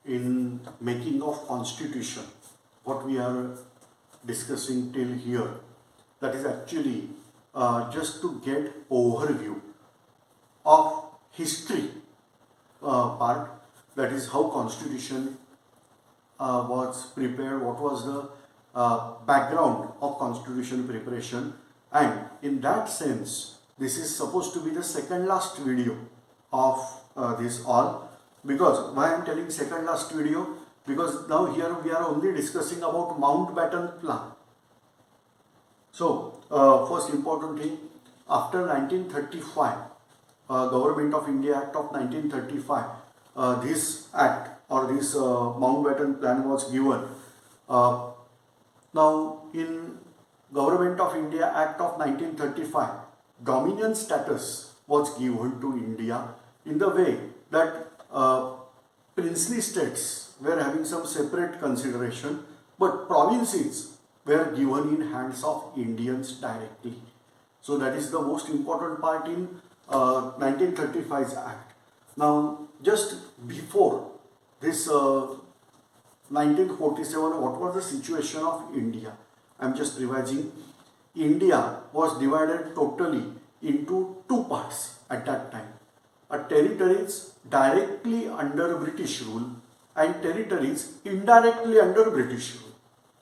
In making of constitution, what we are discussing till here, that is actually just to get overview of history part, that is how constitution was prepared, what was the background of constitution preparation, and in that sense this is supposed to be the second last video of this all. Because why I am telling second last video, because now here we are only discussing about Mountbatten plan. So first important thing, after 1935, Government of India Act of 1935, this act or this Mountbatten plan was given. Now in Government of India Act of 1935, dominion status was given to India in the way that princely states were having some separate consideration, but provinces were given in hands of Indians directly. So that is the most important part in 1935's act. Now just before this 1947, what was the situation of India? I am just revising. India was divided totally into two parts at that time. Territories directly under British rule and territories indirectly under British rule.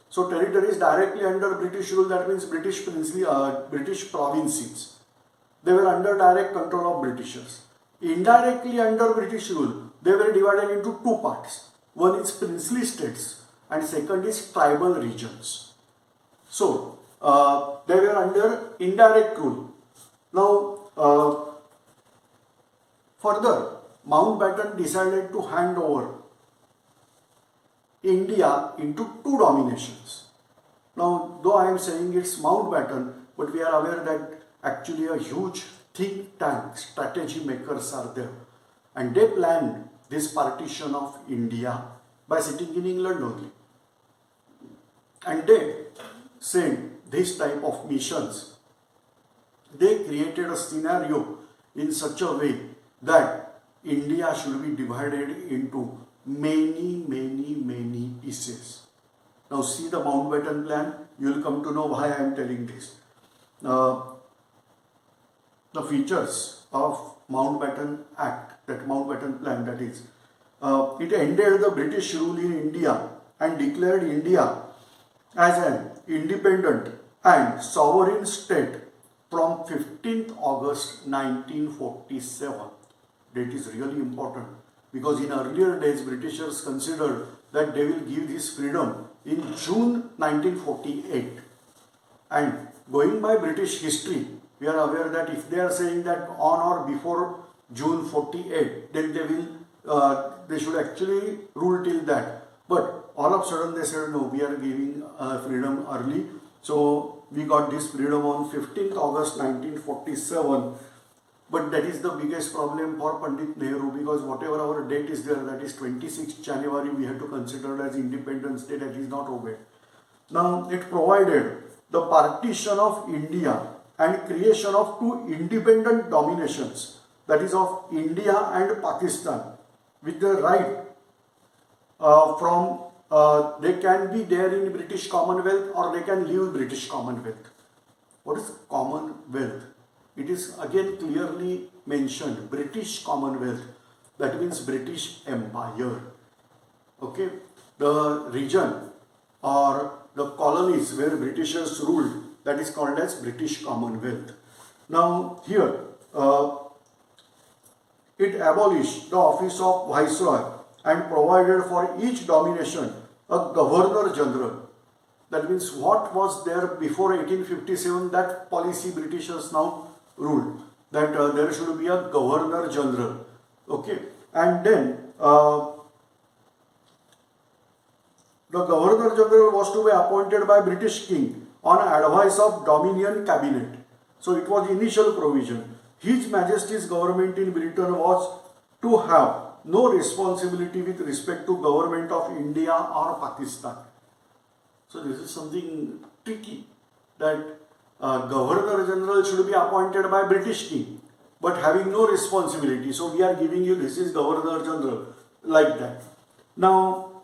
So territories directly under British rule, that means British provinces. They were under direct control of Britishers. Indirectly under British rule, they were divided into two parts. One is princely states and second is tribal regions. So they were under indirect rule. Now further, Mountbatten decided to hand over India into two dominations. Now, though I am saying it's Mountbatten, but we are aware that actually a huge think tank, strategy makers are there, and they planned this partition of India by sitting in England only. And they sent this type of missions. They created a scenario in such a way that India should be divided into many pieces. Now see the Mountbatten plan, you will come to know why I am telling this. The features of Mountbatten Act, that Mountbatten plan, that is, it ended the British rule in India and declared India as an independent and sovereign state from 15th August 1947. Date is really important because in earlier days Britishers considered that they will give this freedom in June 1948, and going by British history we are aware that if they are saying that on or before June 48, then they should actually rule till that, but all of a sudden they said no, we are giving freedom early. So we got this freedom on 15th August 1947. But that is the biggest problem for Pandit Nehru, because whatever our date is there, that is 26th January, we have to consider as Independence Day, that is not obeyed. Now it provided the partition of India and creation of two independent dominations, that is of India and Pakistan, with the right they can be there in British Commonwealth or they can leave British Commonwealth. What is Commonwealth? It is again clearly mentioned, British Commonwealth, that means British Empire. Okay, the region or the colonies where Britishers ruled, that is called as British Commonwealth. Now here, it abolished the office of Viceroy and provided for each domination a Governor General. That means what was there before 1857, that policy Britishers now ruled, that there should be a Governor General. Okay, and then the Governor General was to be appointed by British King on advice of Dominion Cabinet. So it was initial provision. His Majesty's government in Britain was to have no responsibility with respect to government of India or Pakistan. So this is something tricky, that Governor General should be appointed by British King, but having no responsibility. So we are giving you, this is Governor General. like that. Now,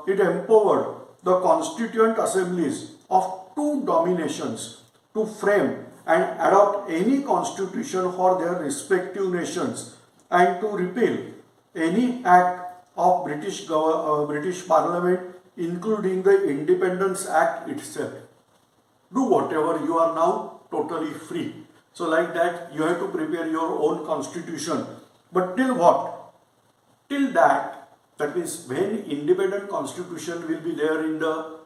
it empowered the constituent assemblies of two dominations to frame and adopt any constitution for their respective nations and to repeal any act of British Parliament, including the Independence Act itself. Do whatever you are now totally free. So like that, you have to prepare your own constitution. But till what? Till that means when independent constitution will be there in the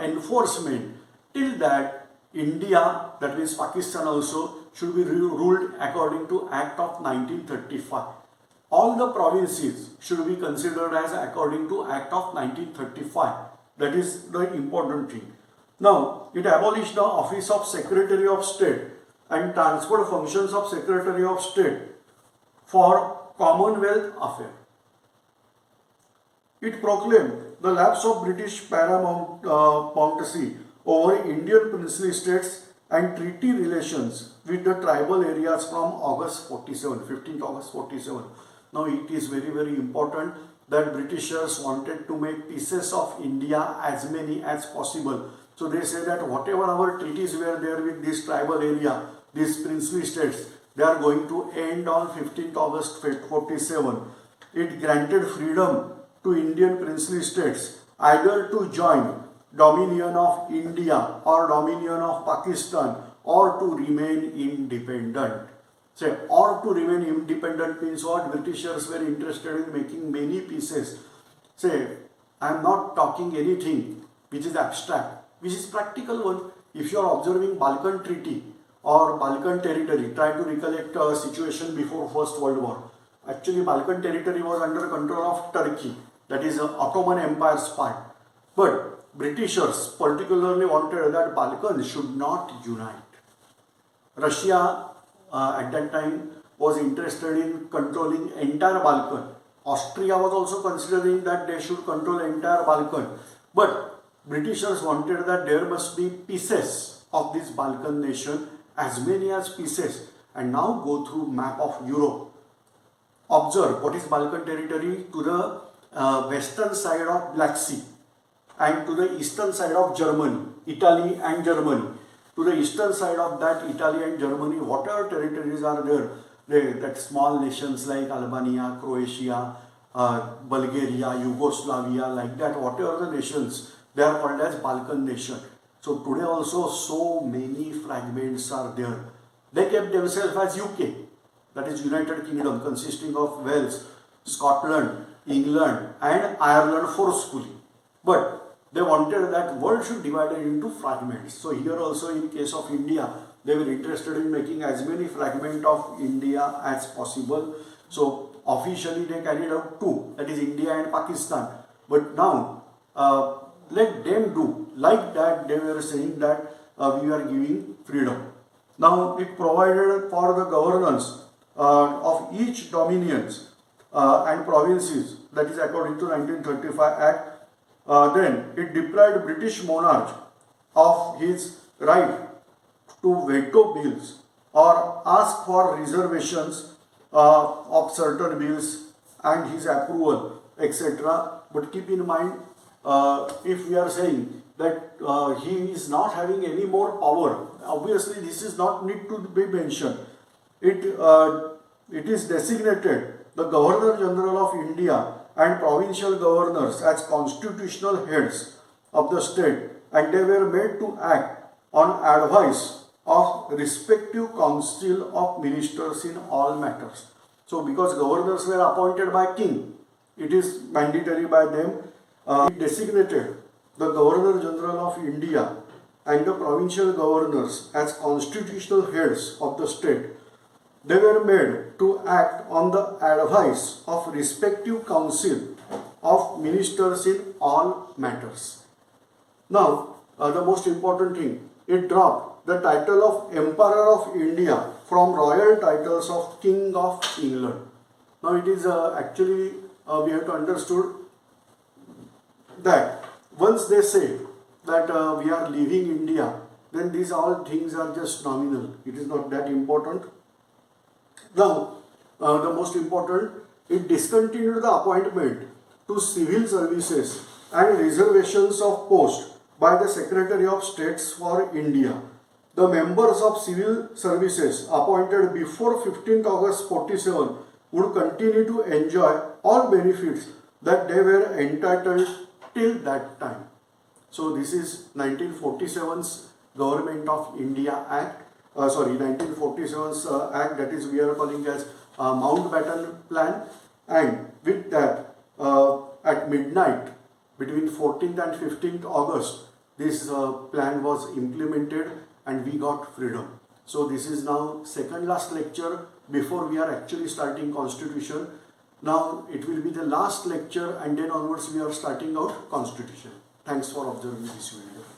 enforcement, till that India, that means Pakistan also, should be ruled according to Act of 1935. All the provinces should be considered as according to Act of 1935. That is the important thing. Now, it abolished the office of Secretary of State and transferred functions of Secretary of State for Commonwealth affairs. It proclaimed the lapse of British paramountcy over Indian princely states and treaty relations with the tribal areas from August 47, 15th August 47. Now it is very, very important that Britishers wanted to make pieces of India as many as possible. So they say that whatever our treaties were there with this tribal area, these princely states, they are going to end on 15th August 47. It granted freedom to Indian princely states either to join Dominion of India or Dominion of Pakistan or to remain independent. Say, or to remain independent means what? Britishers were interested in making many pieces. Say, I am not talking anything which is abstract, which is practical one. If you are observing Balkan Treaty or Balkan Territory, try to recollect a situation before First World War. Actually, Balkan Territory was under control of Turkey, that is Ottoman Empire's part. But Britishers particularly wanted that Balkans should not unite. Russia at that time was interested in controlling entire Balkan. Austria was also considering that they should control entire Balkan. But Britishers wanted that there must be pieces of this Balkan nation, as many as pieces. And now go through map of Europe. Observe what is Balkan territory to the western side of Black Sea and to the eastern side of Germany, Italy and Germany. To the eastern side of that Italy and Germany, whatever territories are there, that small nations like Albania, Croatia, Bulgaria, Yugoslavia, like that, whatever the nations, they are called as Balkan nation. So today also so many fragments are there. They kept themselves as UK, that is United Kingdom, consisting of Wales, Scotland, England and Ireland forcefully. But they wanted that world should be divided into fragments. So here also in case of India, they were interested in making as many fragments of India as possible. So officially they carried out two, that is India and Pakistan. But now let them do like that. They were saying that we are giving freedom. Now it provided for the governance of each dominions and provinces, that is according to 1935 Act. Then it deprived British monarch of his right to veto bills or ask for reservations of certain bills and his approval, etc. But keep in mind, if we are saying that he is not having any more power, obviously this is not need to be mentioned. It is designated the Governor General of India and provincial governors as constitutional heads of the state, and they were made to act on advice of respective council of ministers in all matters. So because governors were appointed by king, it is mandatory by them. It designated the Governor General of India and the provincial governors as constitutional heads of the state. They were made to act on the advice of respective council of ministers in all matters. Now, the most important thing, it dropped the title of Emperor of India from royal titles of King of England. Now, it is actually, we have to understood that once they say that we are leaving India, then these all things are just nominal. It is not that important. Now, the most important, it discontinued the appointment to civil services and reservations of post by the Secretary of States for India. The members of civil services appointed before 15th August 47 would continue to enjoy all benefits that they were entitled till that time. So this is 1947's Government of India Act, 1947's Act, that is we are calling as Mountbatten Plan, and with that at midnight between 14th and 15th August this plan was implemented and we got freedom. So this is now second last lecture before we are actually starting Constitution. Now it will be the last lecture and then onwards we are starting out Constitution. Thanks for observing this video.